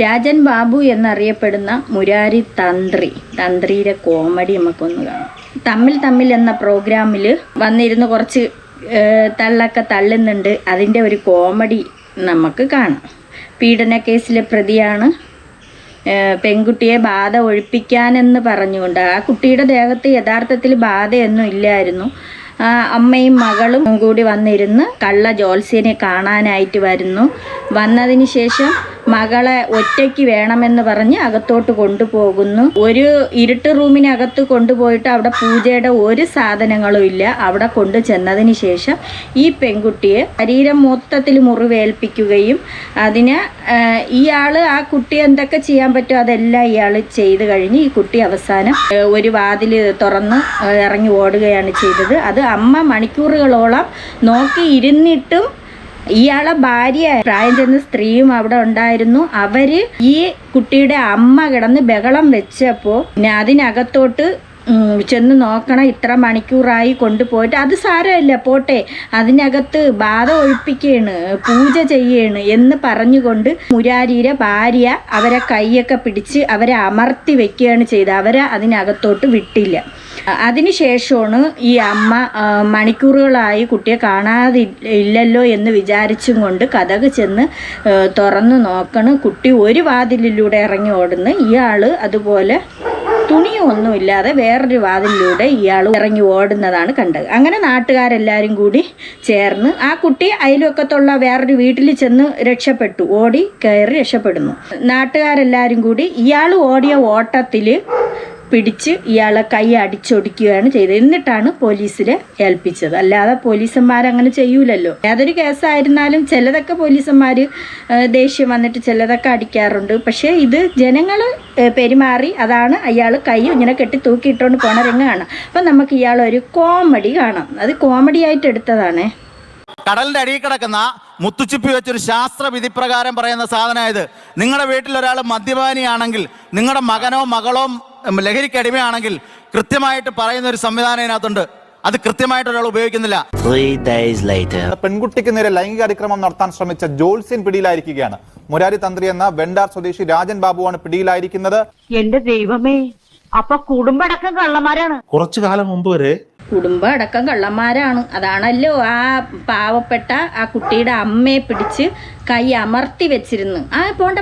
രാജൻ ബാബു എന്നറിയപ്പെടുന്ന മുരാരി തന്ത്രിയുടെ കോമഡി നമുക്കൊന്ന് കാണാം. തമ്മിൽ എന്ന പ്രോഗ്രാമിൽ വന്നിരുന്ന് കുറച്ച് തള്ളൊക്കെ തള്ളുന്നുണ്ട്. അതിൻ്റെ ഒരു കോമഡി നമുക്ക് കാണാം. പീഡന കേസിലെ പ്രതിയാണ്. പെൺകുട്ടിയെ ബാധ ഒഴിപ്പിക്കാനെന്ന് പറഞ്ഞുകൊണ്ട് ആ കുട്ടിയുടെ ദേഹത്ത് യഥാർത്ഥത്തിൽ ബാധയൊന്നും ഇല്ലായിരുന്നു. അമ്മയും മകളും കൂടി വന്നിരുന്ന് കള്ള ജോത്സ്യനെ കാണാനായിട്ട് വരുന്നു. വന്നതിന് ശേഷം മകളെ ഒറ്റയ്ക്ക് വേണമെന്ന് പറഞ്ഞ് അകത്തോട്ട് കൊണ്ടുപോകുന്നു. ഒരു ഇരുട്ട് റൂമിനകത്ത് കൊണ്ടുപോയിട്ട് അവിടെ പൂജയുടെ ഒരു സാധനങ്ങളും ഇല്ല. അവിടെ കൊണ്ടു ചെന്നതിന് ശേഷം ഈ പെൺകുട്ടിയെ ശരീരം മൊത്തത്തിൽ മുറിവേൽപ്പിക്കുകയും അതിന് ഇയാൾ ആ കുട്ടിയെ എന്തൊക്കെ ചെയ്യാൻ പറ്റുമോ അതെല്ലാം ഇയാൾ ചെയ്ത് കഴിഞ്ഞ് ഈ കുട്ടി അവസാനം ഒരു വാതിൽ തുറന്ന് ഇറങ്ങി ഓടുകയാണ് ചെയ്തത്. അത് അമ്മ മണിക്കൂറുകളോളം നോക്കി ഇരുന്നിട്ടും ഇയാളെ ഭാര്യ പ്രായം ചെന്ന സ്ത്രീയും അവിടെ ഉണ്ടായിരുന്നു. അവര് ഈ കുട്ടിയുടെ അമ്മ കിടന്ന് ബഹളം വെച്ചപ്പോൾ അതിനകത്തോട്ട് ചെന്ന് നോക്കണം, ഇത്ര മണിക്കൂറായി കൊണ്ടുപോയിട്ട് അത് സാരമില്ല പോട്ടെ, അതിനകത്ത് ബാധ ഒഴിപ്പിക്കുകയാണ്, പൂജ ചെയ്യാണ് എന്ന് പറഞ്ഞുകൊണ്ട് മുരാരിയുടെ ഭാര്യ അവരെ കൈയൊക്കെ പിടിച്ച് അവരെ അമർത്തി വെക്കുകയാണ് ചെയ്തത്. അവരെ അതിനകത്തോട്ട് വിട്ടില്ല. അതിനുശേഷമാണ് ഈ അമ്മ മണിക്കൂറുകളായി കുട്ടിയെ കാണാതെ ഇല്ലല്ലോ എന്ന് വിചാരിച്ചും കൊണ്ട് കതക് ചെന്ന് തുറന്ന് നോക്കണം. കുട്ടി ഒരു വാതിലിലൂടെ ഇറങ്ങി ഓടുന്നു. ഇയാൾ അതുപോലെ തുണിയൊന്നുമില്ലാതെ വേറൊരു വാതിലിലൂടെ ഇയാൾ ഇറങ്ങി ഓടുന്നതാണ് കണ്ടത്. അങ്ങനെ നാട്ടുകാരെല്ലാവരും കൂടി ചേർന്ന് ആ കുട്ടി അയൽവക്കത്തുള്ള വേറൊരു വീട്ടിൽ ചെന്ന് രക്ഷപ്പെട്ടു, ഓടി കയറി രക്ഷപ്പെടുന്നു. നാട്ടുകാരെല്ലാവരും കൂടി ഇയാൾ ഓടിയ ഓട്ടത്തിൽ പിടിച്ച് ഇയാളെ കൈ അടിച്ചൊടിക്കുകയാണ് ചെയ്തത്. എന്നിട്ടാണ് പോലീസിലെ ഏൽപ്പിച്ചത്. അല്ലാതെ പോലീസന്മാരങ്ങനെ ചെയ്യൂലല്ലോ. ഏതൊരു കേസായിരുന്നാലും ചിലതൊക്കെ പോലീസന്മാർ ദേഷ്യം വന്നിട്ട് ചിലതൊക്കെ അടിക്കാറുണ്ട്. പക്ഷേ ഇത് ജനങ്ങൾ പെരുമാറി, അതാണ് അയാൾ കൈ ഇങ്ങനെ കെട്ടി തൂക്കിയിട്ടുകൊണ്ട് പോണ രംഗം കാണാം. അപ്പം നമുക്ക് ഇയാളൊരു കോമഡി കാണാം. അത് കോമഡി ആയിട്ട് എടുത്തതാണേ. കടലിന്റെ അടിയിൽ കിടക്കുന്ന മുത്തുച്ചിപ്പി വെച്ചൊരു ശാസ്ത്ര വിധി പ്രകാരം പറയുന്ന സാധനമായത്. നിങ്ങളുടെ വീട്ടിൽ ഒരാൾ മദ്യപാനിയാണെങ്കിൽ, നിങ്ങളുടെ മകനോ മകളോ ലഹരിക്കടിമയാണെങ്കിൽ കൃത്യമായിട്ട് പറയുന്ന ഒരു സംവിധാനം ഇതിനകത്തുണ്ട്. അത് കൃത്യമായിട്ട് ഒരാൾ ഉപയോഗിക്കുന്നില്ല. 3 days later. പെൺകുട്ടിക്ക് നേരെ ലൈംഗിക അതിക്രമം നടത്താൻ ശ്രമിച്ച ജോത്സ്യൻ പിടിയിലായിരിക്കുകയാണ്. മുരാരി തന്ത്രി എന്ന വെണ്ടാർ സ്വദേശി രാജൻ ബാബുവാണ് പിടിയിലായിരിക്കുന്നത്. എന്റെ ദൈവമേ, അപ്പൊ കുടുംബടക്കം കള്ളന്മാരാണ്. കുറച്ചു കാലം മുമ്പ് വരെ കുടുംബം അടക്കം കള്ളന്മാരാണ്. അതാണല്ലോ ആ പാവപ്പെട്ട ആ കുട്ടിയുടെ അമ്മയെ പിടിച്ച് കൈ അമർത്തി വെച്ചിരുന്നു. പോണ്ട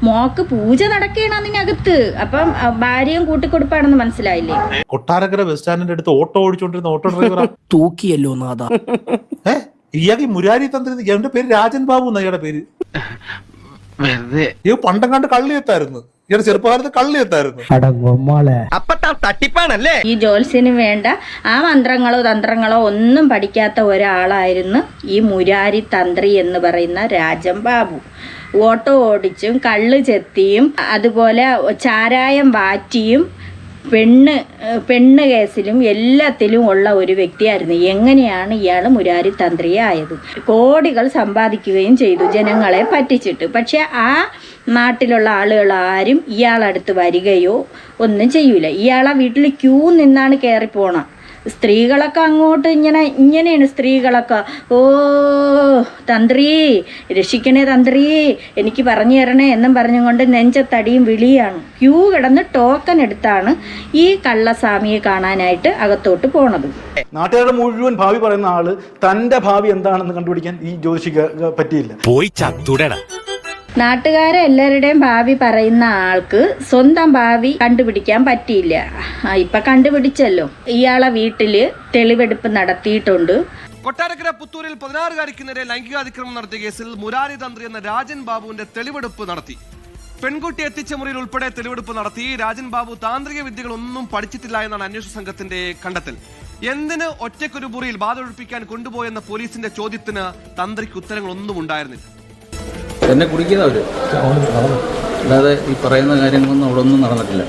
മോക്ക് പൂജ നടക്കുകയാണ് അതിനകത്ത്. അപ്പം ഭാര്യയും കൂട്ടിക്കൊടുപ്പാണെന്ന് മനസ്സിലായില്ലേ? കൊട്ടാരക്കര ബസ് സ്റ്റാൻഡിന്റെ അടുത്ത് ഓട്ടോ ഓടിച്ചോണ്ടിരുന്ന ഓട്ടോ ഡ്രൈവർ തൂക്കിയല്ലോ നാഥ. ഇയാൾക്ക് മുരാരി തന്ത്രി, ഇയാളുടെ പേര് രാജൻ ബാബു എന്ന ഇയാളുടെ പേര്. ഈ പണ്ടം കണ്ട് കള്ളിയെത്തായിരുന്നു. ഇയാളുടെ ചെറുപ്പകാലത്ത് കള്ളിയെത്തായിരുന്നു. ഈ ജോത്സ്യന് വേണ്ട ആ മന്ത്രങ്ങളോ തന്ത്രങ്ങളോ ഒന്നും പഠിക്കാത്ത ഒരാളായിരുന്നു ഈ മുരാരി തന്ത്രി എന്ന് പറയുന്ന രാജൻ ബാബു. ഓട്ടോ ഓടിച്ചും കള്ള് ചെത്തിയും അതുപോലെ ചാരായം വാറ്റിയും പെണ്ണ് കേസിലും എല്ലാത്തിലും ഉള്ള ഒരു വ്യക്തിയായിരുന്നു. എങ്ങനെയാണ് ഇയാൾ മുരാരി തന്ത്രിയെ ആയത്? കോടികൾ സമ്പാദിക്കുകയും ചെയ്തു ജനങ്ങളെ പറ്റിച്ചിട്ട്. പക്ഷെ ആ നാട്ടിലുള്ള ആളുകൾ ആരും ഇയാളടുത്ത് വരികയോ ഒന്നും ചെയ്യൂല. ഇയാളെ വീട്ടിൽ ക്യൂ നിന്നാണ് കയറിപ്പോണം. സ്ത്രീകളൊക്കെ അങ്ങോട്ട് ഇങ്ങനെയാണ് സ്ത്രീകളൊക്കെ, ഓ തന്ത്രി രക്ഷിക്കണേ, തന്ത്രി എനിക്ക് പറഞ്ഞു തരണേ എന്നും പറഞ്ഞുകൊണ്ട് നെഞ്ചത്തടിയും വിളിയാണ്. ക്യൂ കിടന്ന് ടോക്കൺ എടുത്താണ് ഈ കള്ളസ്വാമിയെ കാണാനായിട്ട് അകത്തോട്ട് പോണത്. നാട്ടുകാരുടെ മുഴുവൻ ഭാവി പറയുന്ന ആള് തന്റെ ഭാവി എന്താണെന്ന് കണ്ടുപിടിക്കാൻ ഈ ജ്യോതിഷിക്ക് പറ്റിയില്ല. പോയി ചത്തുടടാ. നാട്ടുകാരെ എല്ലാവരുടെയും ഭാവി പറയുന്ന ആൾക്ക് സ്വന്തം ഭാവി കണ്ടുപിടിക്കാൻ പറ്റിയില്ല. ഇപ്പൊ കണ്ടുപിടിച്ചല്ലോ. ഇയാളെ വീട്ടില് തെളിവെടുപ്പ് നടത്തിയിട്ടുണ്ട്. കൊട്ടാരക്കര പുത്തൂരിൽ 16-കാരിക്ക് നേരെ ലൈംഗികാതിക്രമം നടത്തിയ കേസിൽ മുരാരി തന്ത്രി എന്ന രാജൻ ബാബുവിന്റെ തെളിവെടുപ്പ് നടത്തി. പെൺകുട്ടി എത്തിച്ച മുറിയിൽ ഉൾപ്പെടെ തെളിവെടുപ്പ് നടത്തി. രാജൻ ബാബു താന്ത്രിക വിദ്യകളൊന്നും പഠിച്ചിട്ടില്ല എന്നാണ് അന്വേഷണ സംഘത്തിന്റെ കണ്ടെത്തൽ. എന്തിന് ഒറ്റയ്ക്കൊരു മുറിയിൽ ബാധ ഒഴിപ്പിക്കാൻ കൊണ്ടുപോയെന്ന പോലീസിന്റെ ചോദ്യത്തിന് തന്ത്രിക്ക് ഉത്തരങ്ങളൊന്നും ഉണ്ടായിരുന്നില്ല. എന്നെ കുടിക്കുന്നവര്, അല്ലാതെ ഈ പറയുന്ന കാര്യങ്ങളൊന്നും അവിടെ ഒന്നും നടന്നിട്ടില്ല.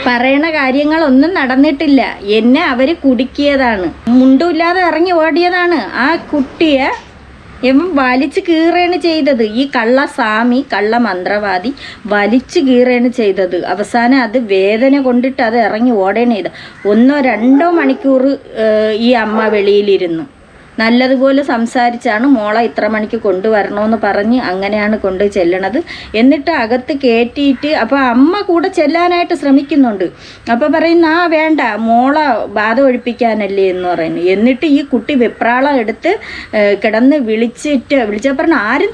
പറയണ കാര്യങ്ങളൊന്നും നടന്നിട്ടില്ല. എന്നെ അവര് കുടുക്കിയതാണ്. മുണ്ടുമില്ലാതെ ഇറങ്ങി ഓടിയതാണ്. ആ കുട്ടിയെ വലിച്ചു കീറുകയാണ് ചെയ്തത്. ഈ കള്ളസ്വാമി, കള്ള മന്ത്രവാദി വലിച്ചു കീറുകയാണ് ചെയ്തത്. അവസാനം അത് വേദന കൊണ്ടിട്ട് അത് ഇറങ്ങി ഓടുകയാണ് ചെയ്തത്. 1-2 മണിക്കൂർ ഈ അമ്മ വെളിയിലിരുന്നു. നല്ലതുപോലെ സംസാരിച്ചാണ് മോളെ ഇത്ര മണിക്ക് കൊണ്ടുവരണമെന്ന് പറഞ്ഞ് അങ്ങനെയാണ് കൊണ്ട് ചെല്ലണത്. എന്നിട്ട് അകത്ത് കയറ്റിയിട്ട് അപ്പോൾ അമ്മ കൂടെ ചെല്ലാനായിട്ട് ശ്രമിക്കുന്നുണ്ട്. അപ്പോൾ പറയുന്ന വേണ്ട മോളെ ബാധ ഒഴിപ്പിക്കാനല്ലേ എന്ന് പറയുന്നു. എന്നിട്ട് ഈ കുട്ടി വെപ്രാളം എടുത്ത് കിടന്ന് വിളിച്ചപ്പോൾ ആരും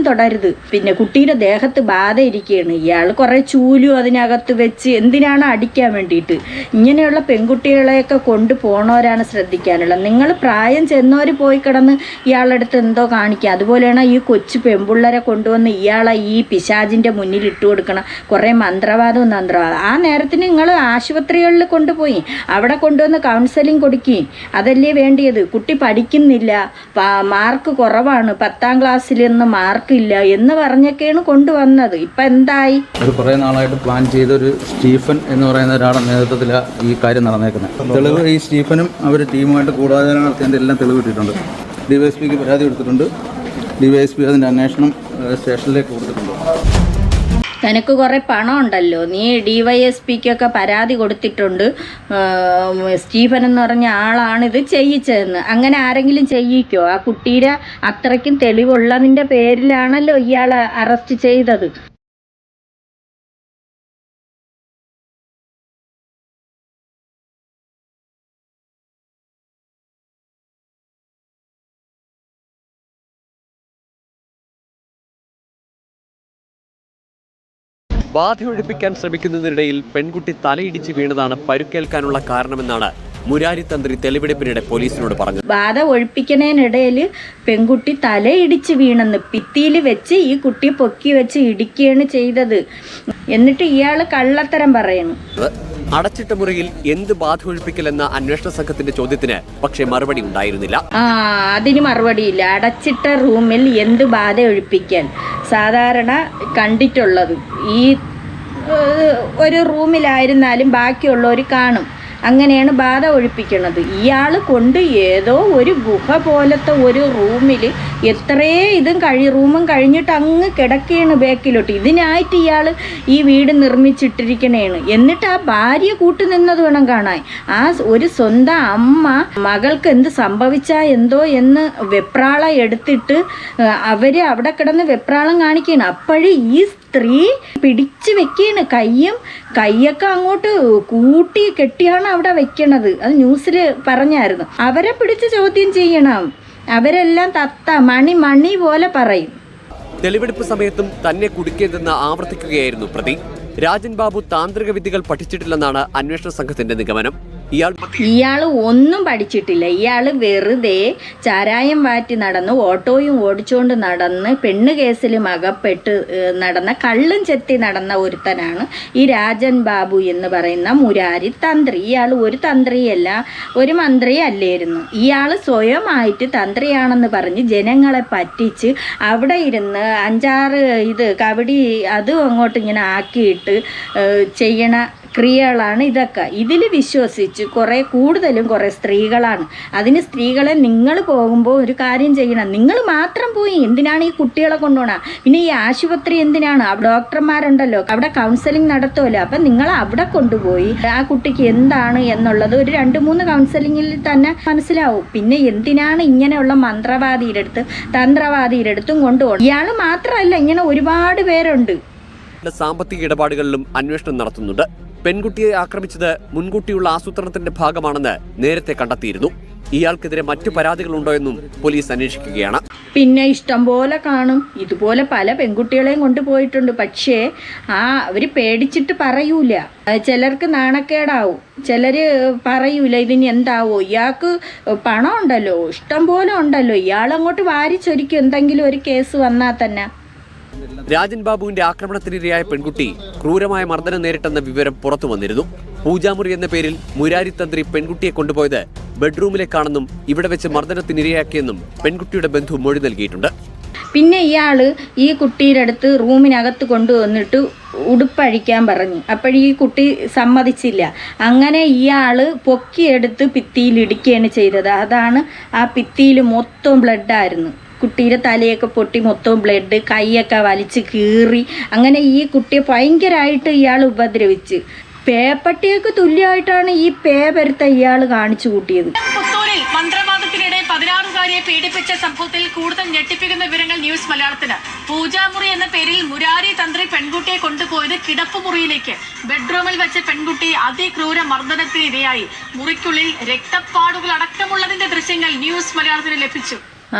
തൊടരുത്. പിന്നെ കുട്ടിയുടെ ദേഹത്ത് ബാധ ഇരിക്കുകയാണ്. ഇയാൾ കുറേ ചൂലും അതിനകത്ത് വെച്ച് എന്തിനാണ് അടിക്കാൻ വേണ്ടിയിട്ട്. ഇങ്ങനെയുള്ള പെൺകുട്ടികളെയൊക്കെ കൊണ്ടുപോകണവരാണ് ശ്രദ്ധിക്കാനുള്ളത്. നിങ്ങൾ പ്രായം ചെന്നവർ പോയി കിടന്ന് ഇയാളുടെ അടുത്ത് എന്തോ കാണിക്കുക. അതുപോലെയാണ് ഈ കൊച്ചു പെൺപിള്ളേരെ കൊണ്ടുവന്ന് ഇയാളെ ഈ പിശാചിൻ്റെ മുന്നിൽ ഇട്ട് കൊടുക്കണം. കുറേ മന്ത്രവാദവും ആ നേരത്തിന് നിങ്ങൾ ആശുപത്രികളിൽ കൊണ്ടുപോയി അവിടെ കൊണ്ടുവന്ന് കൗൺസിലിംഗ് കൊടുക്കുകയും അതല്ലേ വേണ്ടിയത്. കുട്ടി പഠിക്കുന്നില്ല, മാർക്ക് കുറവാണ്, 10ാം ക്ലാസ്സിൽ നിന്ന് മാർക്കില്ല എന്ന് പറഞ്ഞൊക്കെയാണ് കൊണ്ടുവന്നത്. ഇപ്പം എന്തായി? ഒരു കുറേ നാളായിട്ട് പ്ലാൻ ചെയ്തൊരു സ്റ്റീഫൻ എന്ന് പറയുന്ന ഒരാളുടെ നേതൃത്വത്തിലാണ് ഈ കാര്യം നടന്നേക്കുന്നത്. തെളിവ് ഈ സ്റ്റീഫനും അവർ ടീമുമായിട്ട് കൂടാതെ നടത്തിയതിൻ്റെ എല്ലാം തെളിവ് കിട്ടിയിട്ടുണ്ട്. DYSPക്ക് പരാതി കൊടുത്തിട്ടുണ്ട്. DYSP അതിൻ്റെ അന്വേഷണം സ്റ്റേഷനിലേക്ക് കൊടുത്തിട്ടുണ്ട്. നിനക്ക് കുറേ പണം ഉണ്ടല്ലോ, നീ DYSPക്കൊക്കെ പരാതി കൊടുത്തിട്ടുണ്ട്. സ്റ്റീഫൻ എന്ന് പറഞ്ഞ ആളാണ് ഇത് ചെയ്യിച്ചതെന്ന്. അങ്ങനെ ആരെങ്കിലും ചെയ്യിക്കോ? ആ കുട്ടിയുടെ അത്രയ്ക്കും തെളിവുള്ളതിൻ്റെ പേരിലാണല്ലോ ഇയാളെ അറസ്റ്റ് ചെയ്തത്. ബാധയൊഴിപ്പിക്കാൻ ശ്രമിക്കുന്നതിനിടയിൽ പെൺകുട്ടി തലയിടിച്ച് വീണതാണ് പരുക്കേൽക്കാനുള്ള കാരണമെന്നാണ് മുരാരി തന്ത്രി തെളിവെടുപ്പിനിടെ പോലീസിനോട് പറഞ്ഞത്. ബാധ ഒഴിപ്പിക്കുന്നതിനിടയിൽ പെൺകുട്ടി തലയിടിച്ച് വീണെന്ന് ഭിത്തിയിൽ വെച്ച് ഈ കുട്ടിയെ പൊക്കി വെച്ച് ഇടിക്കുകയാണ് ചെയ്തത്. എന്നിട്ട് ഇയാൾ കള്ളത്തരം പറയുന്നു. അടച്ചിട്ട മുറിയിൽ എന്ത് ബാധ ഒഴിപ്പിക്കൽ എന്ന അന്വേഷണ സംഘത്തിന്റെ ചോദ്യത്തിന് പക്ഷേ മറുപടി ഉണ്ടായിരുന്നില്ല. അതിന് മറുപടിയില്ല. അടച്ചിട്ട റൂമിൽ എന്ത് ബാധ ഒഴിപ്പിക്കാൻ സാധാരണ കണ്ടിട്ടുള്ളത് ഈ ഒരു റൂമിലായിരുന്നാലും ബാക്കിയുള്ളവർ കാണും. അങ്ങനെയാണ് ബാധ ഒഴിപ്പിക്കുന്നത്. ഇയാൾ കൊണ്ട് ഏതോ ഒരു ഗുഹ പോലത്തെ ഒരു റൂമിൽ റൂമും കഴിഞ്ഞിട്ട് അങ്ങ് കിടക്കുകയാണ് ബാക്കിലോട്ട്. ഇതിനായിട്ട് ഇയാൾ ഈ വീട് നിർമ്മിച്ചിട്ടിരിക്കണേണ്. എന്നിട്ട് ആ ഭാര്യ കൂട്ടു നിന്നത് വേണം കാണാൻ. ആ ഒരു സ്വന്തം അമ്മ മകൾക്ക് എന്ത് സംഭവിച്ചാ എന്തോ എന്ന് വെപ്രാളം എടുത്തിട്ട് അവർ അവിടെ കിടന്ന് വെപ്രാളം കാണിക്കുകയാണ്. അപ്പോഴും ഈ സ്ത്രീ പിടിച്ച് വെക്കുകയാണ്. കയ്യൊക്കെ അങ്ങോട്ട് കൂട്ടി കെട്ടിയാണ് അവിടെ വെക്കണത്. അത് ന്യൂസിൽ പറഞ്ഞായിരുന്നു. അവരെ പിടിച്ച് ചോദ്യം ചെയ്യണം. അവരെല്ലാം മണി പോലെ പറയും. തെളിവെടുപ്പ് സമയത്തും തന്നെ കുടുക്കിയതെന്ന് ആവർത്തിക്കുകയായിരുന്നു പ്രതി. രാജൻ ബാബു താന്ത്രിക വിദ്യകൾ പഠിച്ചിട്ടില്ലെന്നാണ് അന്വേഷണ സംഘത്തിന്റെ നിഗമനം. ഇയാൾ ഒന്നും പഠിച്ചിട്ടില്ല. ഇയാൾ വെറുതെ ചാരായം വാറ്റി നടന്ന് ഓട്ടോയും ഓടിച്ചുകൊണ്ട് നടന്ന് പെണ്ണ് കേസിലും അകപ്പെട്ട് നടന്ന കള്ളും ചെത്തി നടന്ന ഒരുത്തനാണ് ഈ രാജൻ ബാബു എന്ന് പറയുന്ന മുരാരി തന്ത്രി. ഇയാൾ ഒരു തന്ത്രിയല്ല, ഒരു മന്ത്രി അല്ലായിരുന്നു. ഇയാൾ സ്വയമായിട്ട് തന്ത്രിയാണെന്ന് പറഞ്ഞ് ജനങ്ങളെ പറ്റിച്ച് അവിടെ ഇരുന്ന് 5-6 കബഡി അതും അങ്ങോട്ട് ഇങ്ങനെ ആക്കിയിട്ട് ചെയ്യണ ക്രിയകളാണ് ഇതൊക്കെ. ഇതിൽ വിശ്വസിച്ച് കൂടുതലും കുറേ സ്ത്രീകളാണ്. അതിന് സ്ത്രീകളെ നിങ്ങൾ പോകുമ്പോൾ ഒരു കാര്യം ചെയ്യണം. നിങ്ങൾ മാത്രം പോയി എന്തിനാണ് ഈ കുട്ടികളെ കൊണ്ടുപോകണം? പിന്നെ ഈ ആശുപത്രി എന്തിനാണ്? ഡോക്ടർമാരുണ്ടല്ലോ, അവിടെ കൗൺസിലിംഗ് നടത്തുമല്ലോ. അപ്പം നിങ്ങൾ അവിടെ കൊണ്ടുപോയി ആ കുട്ടിക്ക് എന്താണ് എന്നുള്ളത് ഒരു 2-3 കൗൺസിലിങ്ങിൽ തന്നെ മനസ്സിലാവും. പിന്നെ എന്തിനാണ് ഇങ്ങനെയുള്ള തന്ത്രവാദിയുടെ അടുത്തും കൊണ്ടുപോകണം? ഇയാൾ മാത്രമല്ല, ഇങ്ങനെ ഒരുപാട് പേരുണ്ട്. സാമ്പത്തിക ഇടപാടുകളിലും അന്വേഷണം നടത്തുന്നുണ്ട്. പെൺകുട്ടിയെ ആക്രമിച്ചത് മുൻകൂട്ടിയുള്ള ആസൂത്രണത്തിന്റെ ഭാഗമാണെന്ന് നേരത്തെ കണ്ടെത്തിയിരുന്നു. ഇയാൾക്കെതിരെ മറ്റു പരാതികളുണ്ടോ എന്നും പോലീസ് അന്വേഷിക്കുകയാണ്. പിന്നെ ഇഷ്ടം പോലെ കാണും. ഇതുപോലെ പല പെൺകുട്ടികളെയും കൊണ്ടുപോയിട്ടുണ്ട്. പക്ഷേ അവർ പേടിച്ചിട്ട് പറയൂല. ചിലർക്ക് നാണക്കേടാവും, ചിലർ പറയൂല ഇതിന് എന്താവോ. ഇയാൾക്ക് പണം ഉണ്ടല്ലോ, ഇഷ്ടം പോലെ ഉണ്ടല്ലോ. ഇയാളങ്ങോട്ട് വാരിച്ചൊരിക്കും എന്തെങ്കിലും ഒരു കേസ് വന്നാൽ തന്നെ. രാജൻ ബാബുവിന്റെ ആക്രമണത്തിനിരയായ പെൺകുട്ടി ക്രൂരമായ മർദ്ദനം നേരിട്ടെന്ന വിവരം പുറത്തു വന്നിരുന്നു. പൂജാമുറി എന്ന പേരിൽ മുരാരി തന്ത്രി പെൺകുട്ടിയെ കൊണ്ടുപോയത് ബെഡ്റൂമിലേക്കാണെന്നും ഇവിടെ വെച്ച് മർദ്ദനത്തിനിരയാക്കിയെന്നും പെൺകുട്ടിയുടെ ബന്ധു മൊഴി നൽകിയിട്ടുണ്ട്. പിന്നെ ഇയാൾ ഈ കുട്ടിയുടെ അടുത്ത് റൂമിനകത്ത് കൊണ്ടുവന്നിട്ട് ഉടുപ്പഴിക്കാൻ പറഞ്ഞു. അപ്പോഴീ കുട്ടി സമ്മതിച്ചില്ല. അങ്ങനെ ഇയാൾ പൊക്കിയെടുത്ത് ഭിത്തിയിൽ ഇടിക്കുകയാണ് ചെയ്തത്. അതാണ് ആ ഭിത്തിയിൽ മൊത്തം ബ്ലഡായിരുന്നു. കുട്ടിയുടെ തലയൊക്കെ പൊട്ടി മൊത്തം ബ്ലഡ്, കൈയൊക്കെ വലിച്ച് കീറി. അങ്ങനെ ഈ കുട്ടിയെ ഭയങ്കരമായിട്ട് ഇയാൾ ഉപദ്രവിച്ച്. പേപ്പട്ടിയൊക്കെ തുല്യമായിട്ടാണ് ഈ പേ വരുത്ത ഇയാൾ കാണിച്ചു കൂട്ടിയത്. പുത്തൂരിൽ മന്ത്രവാദത്തിനിടെ 16-കാരിയെ പീഡിപ്പിച്ച സംഭവത്തിൽ കൂടുതൽ ഞെട്ടിപ്പിക്കുന്ന വിവരങ്ങൾ ന്യൂസ് മലയാളത്തിന്. പൂജാമുറി എന്ന പേരിൽ മുരാരി തന്ത്രി പെൺകുട്ടിയെ കൊണ്ടുപോയത് കിടപ്പുമുറിയിലേക്ക്. ബെഡ്റൂമിൽ വെച്ച് പെൺകുട്ടി അതിക്രൂര മർദ്ദനത്തിന് ഇരയായി. മുറിക്കുള്ളിൽ രക്തപ്പാടുകൾ അടക്കമുള്ളതിന്റെ ദൃശ്യങ്ങൾ ന്യൂസ് മലയാളത്തിന് ലഭിച്ചു.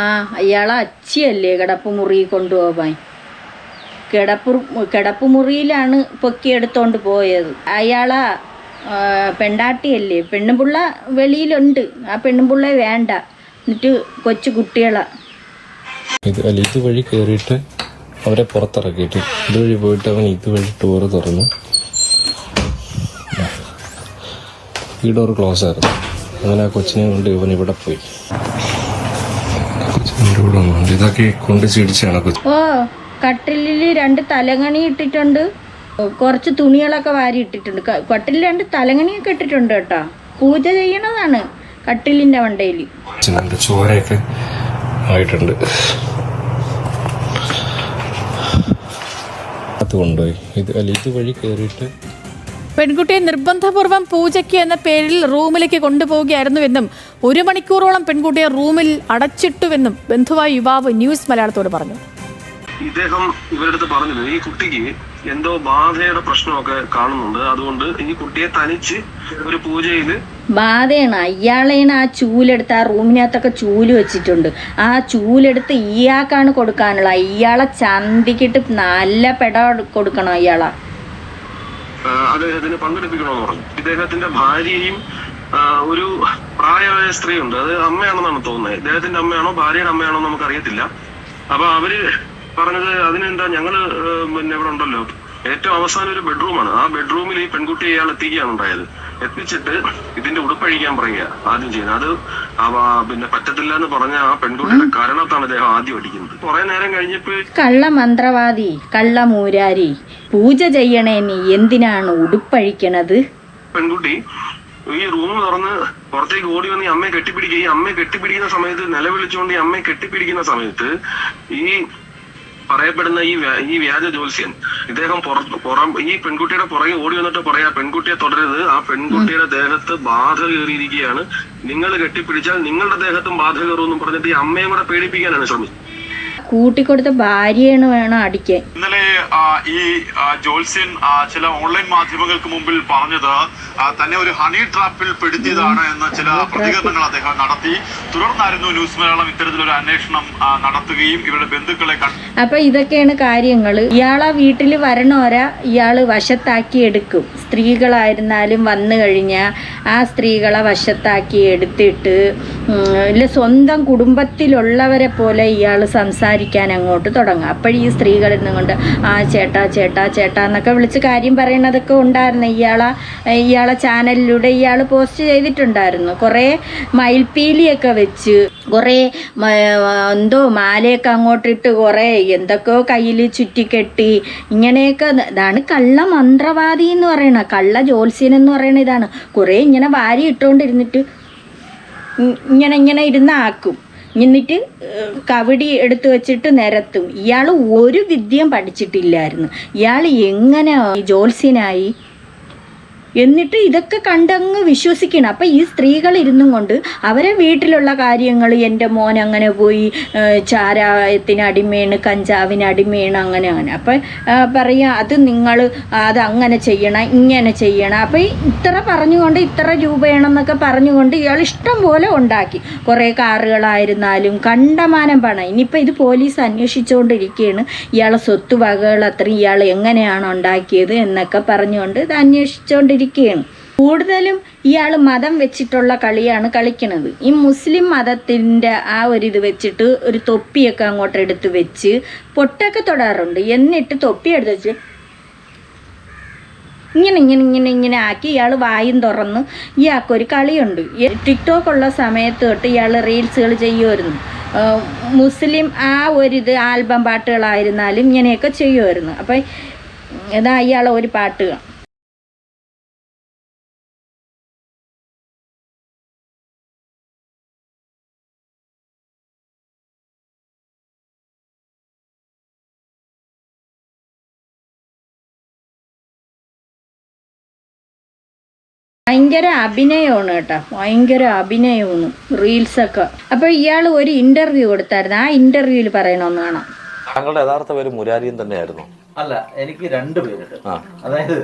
അയാളെ അച്ചിയല്ലേ കിടപ്പുമുറി കൊണ്ടുപോവാൻ. കിടപ്പുമുറിയിലാണ് പൊക്കിയെടുത്തോണ്ട് പോയത്. അയാളെ പെണ്ടാട്ടിയല്ലേ, പെണ്ണുപിള്ള വെളിയിലുണ്ട്, ആ പെണ്ണുപിള്ള വേണ്ട. എന്നിട്ട് കൊച്ചു കുട്ടികളാ ഇതുവഴി കയറിയിട്ട് അവരെ പുറത്തിറക്കിയിട്ട് ഇതുവഴി പോയിട്ട് അവൻ ഇതുവഴി ഡോറ് തുറന്നു. ഈ ഡോർ ക്ലോസ് ആയിരുന്നു. അങ്ങനെ ആ കൊച്ചിനെ കൊണ്ട് ഇവൻ ഇവിടെ പോയി. ഇതൊക്കെ കൊണ്ട് ചിടിച്ചാണ് കൊച്ചു. കട്ടിലിൽ 2 തലങ്ങണി ഇട്ടിട്ടുണ്ട്, കുറച്ച് തുണികളൊക്കെ വാരി ഇട്ടിട്ടുണ്ട്. കട്ടിലിൽ 2 തലങ്ങണിയൊക്കെ ഇട്ടിട്ടുണ്ട് കേട്ടോ. പൂജ ചെയ്യണതാണ് കട്ടിലിന്റെ വണ്ടയിൽ. ചോരയൊക്കെ ആയിട്ടുണ്ട്. അത് കൊണ്ടുപോയി ഇതുവഴി കയറിയിട്ട് പെൺകുട്ടിയെ നിർബന്ധപൂർവ്വം പൂജയ്ക്ക് എന്ന പേരിൽ റൂമിലേക്ക് കൊണ്ടുപോവുകയായിരുന്നുവെന്നും 1 മണിക്കൂറോളം പെൺകുട്ടിയെ റൂമിൽ അടച്ചിട്ടുവെന്നും ബന്ധുവായ യുവാവ് ന്യൂസ് മലയാളത്തോട് പറഞ്ഞു. ഇദ്ദേഹം ഇവരുടെ അടുത്ത് പറഞ്ഞത് ഈ കുട്ടിക്ക് എന്തോ ബാധയുടെ പ്രശ്നമൊക്കെ കാണുന്നുണ്ട്, അതുകൊണ്ട് ഈ കുട്ടിയെ തനിച്ച് ഒരു പൂജയില് ബാധയാണ്. അയാളെയാണ് ആ ചൂലെടുത്ത്, ആ റൂമിനകത്തൊക്കെ ചൂല് വെച്ചിട്ടുണ്ട്. ആ ചൂലെടുത്ത് ഇയാൾക്കാണ് കൊടുക്കാനുള്ള. ഇയാളെ ചന്തിക്കിട്ട് നല്ല പെട കൊടുക്കണം. അയാളെ അദ്ദേഹത്തിന് പങ്കെടുപ്പിക്കണമെന്ന് പറഞ്ഞു. ഇദ്ദേഹത്തിന്റെ ഭാര്യയും ഒരു പ്രായമായ സ്ത്രീയുണ്ട്, അത് അമ്മയാണെന്നാണ് തോന്നുന്നത്. ഇദ്ദേഹത്തിന്റെ അമ്മയാണോ ഭാര്യയുടെ അമ്മയാണോ നമുക്ക് അറിയത്തില്ല. അപ്പൊ അവര് പറഞ്ഞത് അതിനെന്താ, ഞങ്ങള് പിന്നെ ഇവിടെ ഉണ്ടല്ലോ, ഏറ്റവും അവസാനം ഒരു ബെഡ്റൂമാണ്, ആ ബെഡ്റൂമിൽ ഈ പെൺകുട്ടിയെ ഇയാൾ എത്തിക്കുകയാണ് ഉണ്ടായത്. എത്തിച്ചിട്ട് ഇതിന്റെ ഉടുപ്പഴിക്കാൻ പറയുക ആദ്യം ചെയ്യുന്നത്. അത് പിന്നെ പറ്റത്തില്ല എന്ന് പറഞ്ഞ ആ പെൺകുട്ടിയുടെ കരണത്താണ് അദ്ദേഹം ആദ്യം അടിക്കുന്നത്. കുറെ നേരം കഴിഞ്ഞപ്പോ കള്ള മന്ത്രവാദി, കള്ള മൂരാരി, പൂജ ചെയ്യണേ നീ എന്തിനാണ് ഉടുപ്പഴിക്കണത്? പെൺകുട്ടി ഈ റൂം തുറന്ന് പുറത്തേക്ക് ഓടി വന്ന് ഈ അമ്മയെ കെട്ടിപ്പിടിക്കുക. ഈ അമ്മയെ കെട്ടിപ്പിടിക്കുന്ന സമയത്ത് നിലവിളിച്ചുകൊണ്ട് ഈ അമ്മയെ കെട്ടിപ്പിടിക്കുന്ന സമയത്ത് ഈ പറയപ്പെടുന്ന ഈ വ്യാജ ജ്യോത്സ്യൻ ഇദ്ദേഹം ഈ പെൺകുട്ടിയുടെ പുറകെ ഓടി വന്നിട്ട് പറയാ, പെൺകുട്ടിയെ തുടരരുത്, ആ പെൺകുട്ടിയുടെ ദേഹത്ത് ബാധ കയറിയിരിക്കുകയാണ്, നിങ്ങൾ കെട്ടിപ്പിടിച്ചാൽ നിങ്ങളുടെ ദേഹത്തും ബാധ കയറുമെന്നും പറഞ്ഞിട്ട് ഈ അമ്മയും കൂടെ പേടിപ്പിക്കാനാണ് ശ്രമിച്ചത്. കൂട്ടിക്കൊടുത്ത ഭാര്യയാണ് വേണം അടിക്കാൻ. ഇന്നലെ ഈ ജോത്സ്യൻ ചില ഓൺലൈൻ മാധ്യമങ്ങൾക്ക് മുമ്പിൽ പറഞ്ഞത് തന്നെ ഒരു ഹണി ട്രാപ്പിൽ പെടുത്തിയതാണ് എന്ന ചില പ്രതികരണങ്ങൾ അദ്ദേഹം നടത്തി. തുടർന്നായിരുന്നു ന്യൂസ് മലയാളം ഇത്തരത്തിലൊരു അന്വേഷണം നടത്തുകയും ഇവരുടെ ബന്ധുക്കളെ അപ്പൊ ഇതൊക്കെയാണ് കാര്യങ്ങൾ. ഇയാളെ വീട്ടിൽ വരണോരാ ഇയാള് വശത്താക്കി എടുക്കും. സ്ത്രീകളായിരുന്നാലും വന്നു കഴിഞ്ഞാൽ ആ സ്ത്രീകളെ വശത്താക്കി എടുത്തിട്ട് സ്വന്തം കുടുംബത്തിലുള്ളവരെ പോലെ ഇയാൾ സംസാരിക്കാൻ അങ്ങോട്ട് തുടങ്ങും. അപ്പോഴീ സ്ത്രീകളിരുന്നും കൊണ്ട് ചേട്ടാ ചേട്ടാ ചേട്ടാ എന്നൊക്കെ വിളിച്ച് കാര്യം പറയണതൊക്കെ ഉണ്ടായിരുന്നു. ഇയാളെ ചാനലിലൂടെ ഇയാൾ പോസ്റ്റ് ചെയ്തിട്ടുണ്ടായിരുന്നു. കുറേ മയിൽപ്പീലിയൊക്കെ വെച്ച്, കുറേ എന്തോ മാലയൊക്കെ അങ്ങോട്ടിട്ട്, കുറേ എന്തൊക്കെയോ കയ്യിൽ ചുറ്റിക്കെട്ടി, ഇങ്ങനെയൊക്കെ. ഇതാണ് കള്ള മന്ത്രവാദി എന്ന് പറയണ, കള്ള ജ്യോത്സ്യൻ എന്ന് പറയണ ഇതാണ്. കുറേ ഇങ്ങനെ വാരി ഇട്ടുകൊണ്ടിരുന്നിട്ട് ഇങ്ങനെ ഇരുന്ന് ആക്കും. എന്നിട്ട് കവടി എടുത്തു വെച്ചിട്ട് നിരത്തും. ഇയാൾ ഒരു വിദ്യയും പഠിച്ചിട്ടില്ലായിരുന്നു. ഇയാൾ എങ്ങനെ ജ്യോത്സ്യനായി? എന്നിട്ട് ഇതൊക്കെ കണ്ടങ്ങ് വിശ്വസിക്കണം. അപ്പം ഈ സ്ത്രീകൾ ഇരുന്നും കൊണ്ട് അവരെ വീട്ടിലുള്ള കാര്യങ്ങൾ, എൻ്റെ മോൻ അങ്ങനെ പോയി ചാരായത്തിന് അടിമയാണ്, കഞ്ചാവിന് അടിമയാണ്, അങ്ങനെ. അപ്പം പറയുക അത് നിങ്ങൾ അത് അങ്ങനെ ചെയ്യണം, ഇങ്ങനെ ചെയ്യണം. അപ്പം ഇത്ര പറഞ്ഞുകൊണ്ട് ഇത്ര രൂപയാണെന്നൊക്കെ പറഞ്ഞുകൊണ്ട് ഇയാൾ ഇഷ്ടം പോലെ ഉണ്ടാക്കി. കുറേ കാറുകളായിരുന്നാലും കണ്ടമാനം പണം. ഇനിയിപ്പോൾ ഇത് പോലീസ് അന്വേഷിച്ചുകൊണ്ടിരിക്കുകയാണ്. ഇയാളെ സ്വത്തുവകകൾ അത്രയും ഇയാൾ എങ്ങനെയാണ് ഉണ്ടാക്കിയത് എന്നൊക്കെ പറഞ്ഞുകൊണ്ട് ഇത് അന്വേഷിച്ചുകൊണ്ടിരിക്കുകയാണ്. കൂടുതലും ഇയാൾ മതം വെച്ചിട്ടുള്ള കളിയാണ് കളിക്കുന്നത്. ഈ മുസ്ലിം മതത്തിൻ്റെ ആ ഇത് വെച്ചിട്ട് ഒരു തൊപ്പിയൊക്കെ അങ്ങോട്ട് എടുത്ത് വെച്ച് പൊട്ടൊക്കെ തൊടാറുണ്ട്. എന്നിട്ട് തൊപ്പി എടുത്ത് വെച്ച് ഇങ്ങനെ ആക്കി ഇയാൾ വായും തുറന്ന് ഇയാൾക്കൊരു കളിയുണ്ട്. ടിക്ടോക്കുള്ള സമയത്ത് തൊട്ട് ഇയാൾ റീൽസുകൾ ചെയ്യുമായിരുന്നു. മുസ്ലിം ആ ആൽബം പാട്ടുകളായിരുന്നാലും ഇങ്ങനെയൊക്കെ ചെയ്യുമായിരുന്നു. അപ്പം ഇതാ ഇയാളെ ഒരു പാട്ട് ഭയങ്കര അഭിനയമാണ് കേട്ടോ, ഭയങ്കര അഭിനയമാണ് റീൽസൊക്കെ. അപ്പോൾ ഇയാൾ ഒരു ഇൻ്റർവ്യൂ കൊടുത്തായിരുന്നു, ആ ഇൻ്റർവ്യൂവിൽ പറയണമെന്ന് കാണാം. താങ്കളുടെ യഥാർത്ഥ പേര് മുരാരിയൻ തന്നെയായിരുന്നു? അല്ല, എനിക്ക് 2 പേരുണ്ട്. അതായത്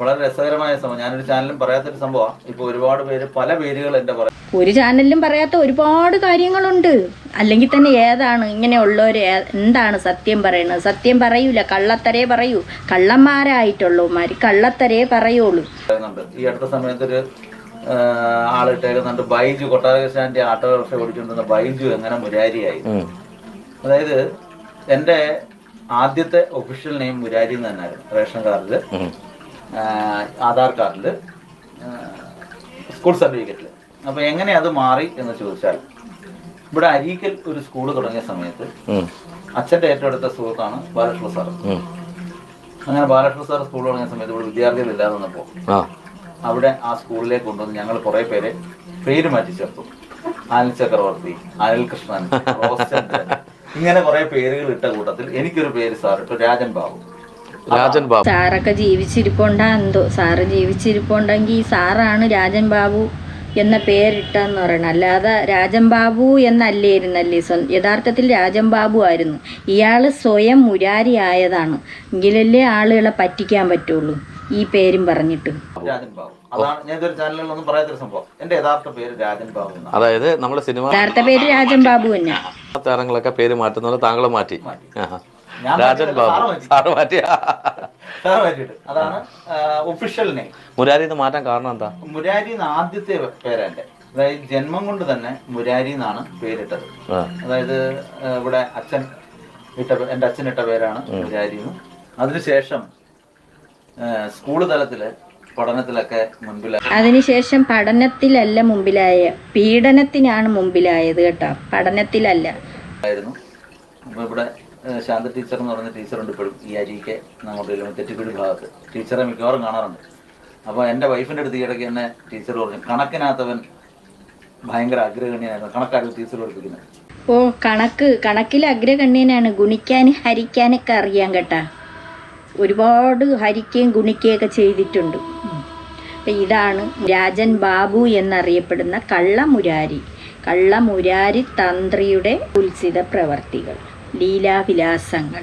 വളരെ രസകരമായ സംഭവം, ഞാനൊരു ചാനലിലും പറയാത്തൊരു സംഭവമാണ്. ഇപ്പോൾ ഒരുപാട് പേര് പല പേരുകൾ എൻ്റെ പറയും. ഒരു ചാനലിലും പറയാത്ത ഒരുപാട് കാര്യങ്ങളുണ്ട്. അല്ലെങ്കിൽ തന്നെ ഏതാണ് ഇങ്ങനെയുള്ളവർ എന്താണ് സത്യം പറയുന്നത്? സത്യം പറയൂല, കള്ളത്തരേ പറയൂ. കള്ളന്മാരായിട്ടുള്ളവന്മാർ കള്ളത്തരേ പറയുള്ളൂ. ഈ അടുത്ത സമയത്തൊരു ആളിട്ടേക്കുന്നുണ്ട്, ബൈജു കൊട്ടാരകൃഷ്ണന്റെ ഓട്ടോറിക്ഷ ഓടിച്ചുകൊണ്ടിരുന്ന ബൈജു എങ്ങനെ മുരാരിയായി. അതായത് എൻ്റെ ആദ്യത്തെ ഒഫീഷ്യൽ നെയിം മുരാരി എന്ന് തന്നെയായിരുന്നു. റേഷൻ കാർഡിൽ, ആധാർ കാർഡിൽ, സ്കൂൾ സർട്ടിഫിക്കറ്റിൽ. അപ്പോൾ എങ്ങനെ അത് മാറി എന്ന് ചോദിച്ചാൽ, ഇവിടെ അരീക്കൽ ഒരു സ്കൂൾ തുടങ്ങിയ സമയത്ത് അച്ഛൻ്റെ ഏറ്റവും അടുത്ത സുഹൃത്താണ് ബാലകൃഷ്ണ സാർ. അങ്ങനെ ബാലകൃഷ്ണ സാർ സ്കൂൾ തുടങ്ങിയ സമയത്ത് ഇവിടെ വിദ്യാർത്ഥികളില്ലാതെ വന്നപ്പോൾ അവിടെ ആ സ്കൂളിലേക്ക് കൊണ്ടുവന്ന് ഞങ്ങൾ കുറേ പേരെ പേര് മാറ്റി ചേർത്തു. അനിൽ ചക്രവർത്തി, അനിൽ കൃഷ്ണൻ, റോസ്ചന്ദ്രൻ, ഇങ്ങനെ കുറെ പേരുകൾ ഇട്ട കൂട്ടത്തിൽ എനിക്കൊരു പേര് സാർ ഇട്ടു, രാജൻ ബാബു. സാറൊക്കെ ജീവിച്ചിരിപ്പുണ്ടാ എന്തോ, സാറ് ജീവിച്ചിരിപ്പുണ്ടെങ്കിൽ ഈ സാറാണ് രാജൻ ബാബു എന്ന പേരിട്ടെന്ന് പറയണം. അല്ലാതെ രാജൻ ബാബു എന്നല്ലായിരുന്നല്ലേ. യഥാർത്ഥത്തിൽ രാജൻ ബാബു ആയിരുന്നു. ഇയാൾ സ്വയം മുരാരി ആയതാണ്. എങ്കിലല്ലേ ആളുകളെ പറ്റിക്കാൻ പറ്റുള്ളൂ ഈ പേരും പറഞ്ഞിട്ട്. രാജൻ ബാബു, അതാണ് ഞാൻ ഇതൊരു ചാനലിലൊന്നും പറയാത്തൊരു സംഭവം. എന്റെ യഥാർത്ഥ പേര് രാജൻ ബാബു. അതായത് നമ്മുടെ സിനിമ യഥാർത്ഥ പേര് രാജൻ ബാബു തന്നെ. താരങ്ങളൊക്കെ പേര് മാറ്റുന്നത് താങ്കൾ മാറ്റി. രാജൻ ബാബു സാറ് മാറ്റിയ, അതാണ് ഒഫീഷ്യൽ നെയിം. മുരാരി എന്ന് മാറ്റാൻ കാരണം എന്താ? മുരാരി ആദ്യത്തെ പേരാ എൻ്റെ. അതായത് ജന്മം കൊണ്ട് തന്നെ മുരാരി എന്നാണ് പേരിട്ടത്. അതായത് ഇവിടെ അച്ഛൻ ഇട്ട, എൻ്റെ അച്ഛൻ ഇട്ട പേരാണ് മുരാരി എന്ന്. അതിനുശേഷം സ്കൂൾ തലത്തില് പഠനത്തിലൊക്കെ മുൻപിലായി. അതിനുശേഷം പഠനത്തിലല്ല മുമ്പിലായ, പീഡനത്തിനാണ് മുമ്പിലായത് കേട്ടോ, പഠനത്തിലല്ല ആയിരുന്നു. അപ്പോൾ ഇവിടെ ശാന്ത ടീച്ചർ എന്ന് പറയുന്ന ടീച്ചറുണ്ട് ഇപ്പോഴും ഈ അരിക്ക് നമ്മുടെ തെറ്റിക്കുഴി ഭാഗത്ത്. ടീച്ചറെ മിക്കവാറും കാണാറുണ്ട്. അപ്പോൾ എൻ്റെ വൈഫിൻ്റെ അടുത്ത് ഈയിടയ്ക്ക് എന്നെ ടീച്ചർ പറഞ്ഞു, കണക്കിനകത്തവൻ ഭയങ്കര അഗ്രഗണ്യനായിരുന്നു, കണക്കായിരുന്നു ടീച്ചർ പഠിപ്പിക്കുന്നത്. ഓ, കണക്കിൽ അഗ്രഗണ്യനാണ്. ഗുണിക്കാനും ഹരിക്കാനൊക്കെ അറിയാം കേട്ടാ. ഒരുപാട് ഹരിക്കുകയും ഗുണിക്കുകയൊക്കെ ചെയ്തിട്ടുണ്ട്. അപ്പം ഇതാണ് രാജൻ ബാബു എന്നറിയപ്പെടുന്ന കള്ളമുരാരി തന്ത്രിയുടെ ഉത്സിത പ്രവർത്തികൾ, ലീലാവിലാസങ്ങൾ.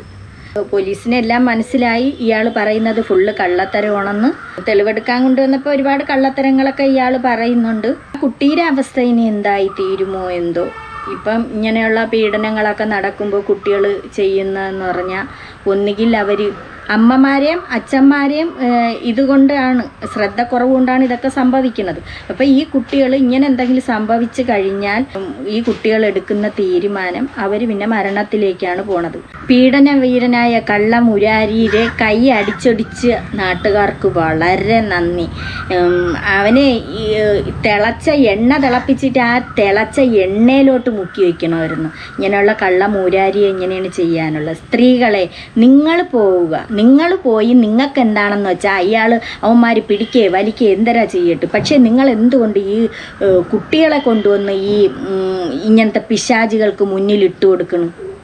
പോലീസിനെല്ലാം മനസ്സിലായി ഇയാൾ പറയുന്നത് ഫുള്ള് കള്ളത്തരമാണെന്ന്. തെളിവെടുക്കാൻ കൊണ്ടുവന്നപ്പോൾ ഒരുപാട് കള്ളത്തരങ്ങളൊക്കെ ഇയാൾ പറയുന്നുണ്ട്. കുട്ടിയുടെ അവസ്ഥ ഇനി എന്തായി തീരുമോ എന്തോ. ഇപ്പം ഇങ്ങനെയുള്ള പീഡനങ്ങളൊക്കെ നടക്കുമ്പോൾ കുട്ടികൾ ചെയ്യുന്നതെന്ന് പറഞ്ഞാൽ ഒന്നുകിൽ അവർ അമ്മമാരെയും അച്ഛന്മാരെയും ഇതുകൊണ്ടാണ്, ശ്രദ്ധക്കുറവ് കൊണ്ടാണ് ഇതൊക്കെ സംഭവിക്കുന്നത്. അപ്പോൾ ഈ കുട്ടികൾ ഇങ്ങനെ എന്തെങ്കിലും സംഭവിച്ചു കഴിഞ്ഞാൽ ഈ കുട്ടികൾ എടുക്കുന്ന തീരുമാനം അവർ പിന്നെ മരണത്തിലേക്കാണ് പോണത്. പീഡനവീരനായ കള്ളമുരാരിയെ കൈ അടിച്ചൊടിച്ച് നാട്ടുകാർക്ക് വളരെ നന്ദി. അവനെ തിളച്ച എണ്ണ തിളപ്പിച്ചിട്ട് ആ തിളച്ച എണ്ണയിലോട്ട് മുക്കി വയ്ക്കണമായിരുന്നു. ഇങ്ങനെയുള്ള കള്ളമുരാരിയെ എങ്ങനെയാണ് ചെയ്യാനുള്ളത്? സ്ത്രീകളെ, നിങ്ങൾ പോവുക, നിങ്ങൾ പോയി നിങ്ങൾക്ക് എന്താണെന്ന് വെച്ചാൽ അയാൾ അവന്മാർ പിടിക്കുകയോ വലിക്കുകയോ എന്തരാ ചെയ്യട്ടെ. പക്ഷേ നിങ്ങൾ എന്തുകൊണ്ട് ഈ കുട്ടികളെ കൊണ്ടുവന്ന് ഈ ഇങ്ങനത്തെ പിശാചികൾക്ക് മുന്നിൽ ഇട്ട് കൊടുക്കണം?